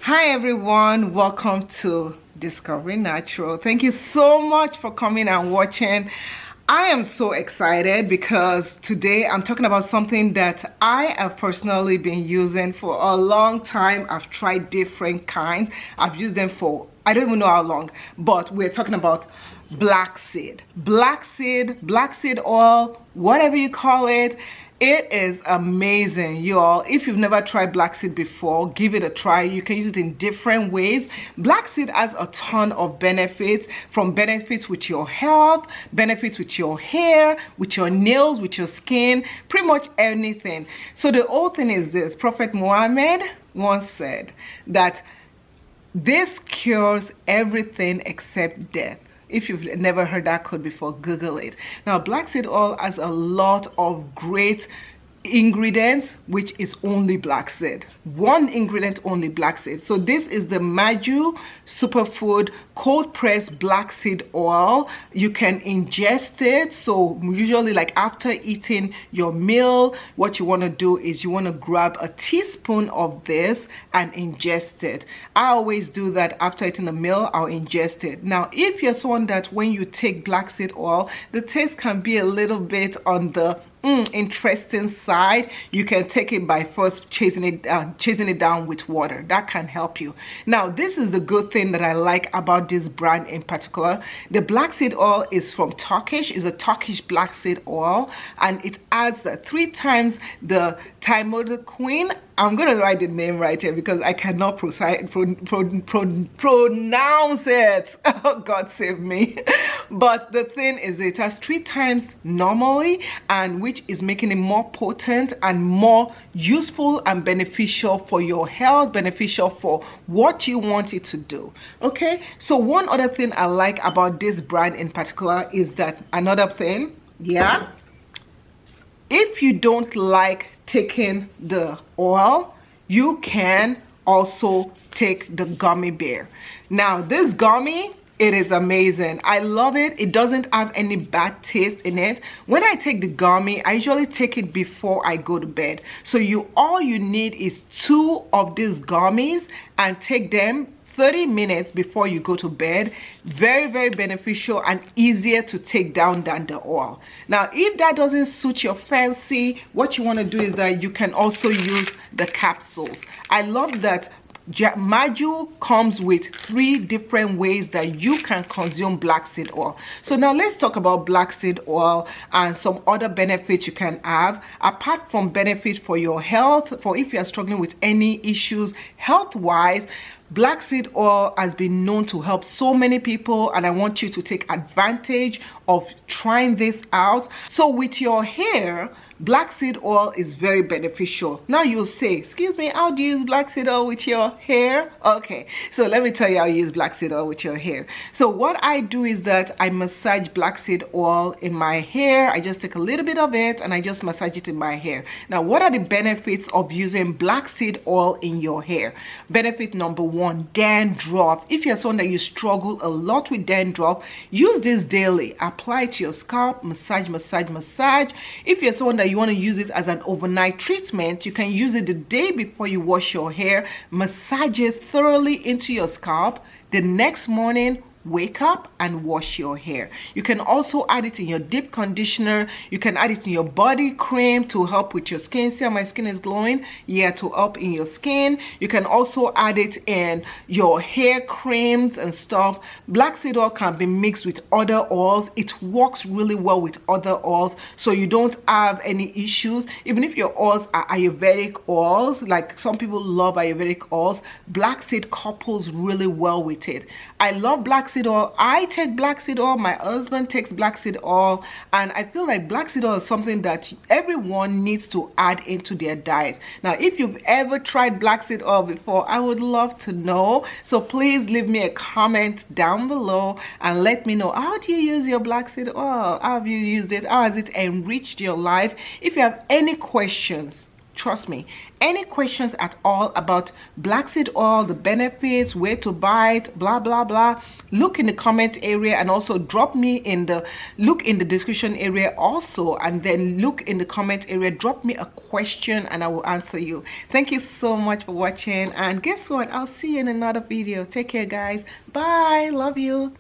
Hi everyone, welcome to Discovery Natural. Thank you so much for coming and watching. I am so excited because today I'm talking about something that I have personally been using for a long time. I've tried different kinds. I've used them for I don't even know how long, but we're talking about blackseed. Blackseed oil, whatever you call it. It is amazing, y'all. If you've never tried blackseed before, give it a try. You can use it in different ways. Blackseed has a ton of benefits, from benefits with your health, benefits with your hair, with your nails, with your skin, pretty much anything. So the whole thing is this: Prophet Muhammad once said that this cures everything except death. If you've never heard that quote before, Google it. Now, blackseed oil has a lot of great ingredients, which is only blackseed. One ingredient only, blackseed. So this is the Maju superfood cold pressed blackseed oil. You can ingest it. So usually, like after eating your meal, what you want to do is you want to grab a teaspoon of this and ingest it. I always do that after eating a meal. I'll ingest it. Now, if you're someone that when you take blackseed oil, the taste can be a little bit on the interesting side, you can take it by first chasing it down with water. That can help you. Now, this is the good thing that I like about this brand in particular. The blackseed oil is from Turkish, is a Turkish blackseed oil, and it adds 3 times the thymoquinone. I'm gonna write the name right here because I cannot pronounce it. Oh, God save me. But the thing is, it has 3 times normally, and which is making it more potent and more useful and beneficial for your health, beneficial for what you want it to do. Okay, so one other thing I like about this brand in particular is that if you don't like taking the oil, you can also take the gummy bear. Now, this gummy, it is amazing. I love it. It doesn't have any bad taste in it. When I take the gummy, I usually take it before I go to bed. So all you need is 2 of these gummies and take them 30 minutes before you go to bed. Very, very beneficial and easier to take down than the oil. Now, if that doesn't suit your fancy, what you want to do is that you can also use the capsules. I love that Maju comes with 3 different ways that you can consume blackseed oil. So now let's talk about blackseed oil and some other benefits you can have. Apart from benefit for your health, for if you are struggling with any issues health-wise, blackseed oil has been known to help so many people, and I want you to take advantage of trying this out. So with your hair, blackseed oil is very beneficial. Now you'll say, excuse me, how do you use blackseed oil with your hair? Okay, so let me tell you how you use blackseed oil with your hair. So what I do is that I massage blackseed oil in my hair. I just take a little bit of it and I just massage it in my hair. Now, what are the benefits of using blackseed oil in your hair? Benefit number 1, dandruff. If you're someone that you struggle a lot with dandruff, use this daily. Apply it to your scalp, massage. If you're someone that you want to use it as an overnight treatment, you can use it the day before you wash your hair, massage it thoroughly into your scalp. The next morning, wake up and wash your hair. You can also add it in your deep conditioner. You can add it in your body cream to help with your skin. See how my skin is glowing? Yeah, to help in your skin. You can also add it in your hair creams and stuff. Blackseed oil can be mixed with other oils. It works really well with other oils, so you don't have any issues. Even if your oils are Ayurvedic oils, like some people love Ayurvedic oils, blackseed couples really well with it. I love blackseed oil. I take blackseed oil. My husband takes blackseed oil, and I feel like blackseed oil is something that everyone needs to add into their diet. Now, if you've ever tried blackseed oil before, I would love to know. So please leave me a comment down below and let me know, how do you use your blackseed oil? How have you used it? How has it enriched your life? If you have any questions, Trust me. Any questions at all about Blackseed oil, the benefits, where to buy it, blah blah blah, look in the comment area, and also drop me in the description area also, and then look in the comment area, drop me a question and I will answer you. Thank you so much for watching, and guess what, I'll see you in another video. Take care guys. Bye. Love you.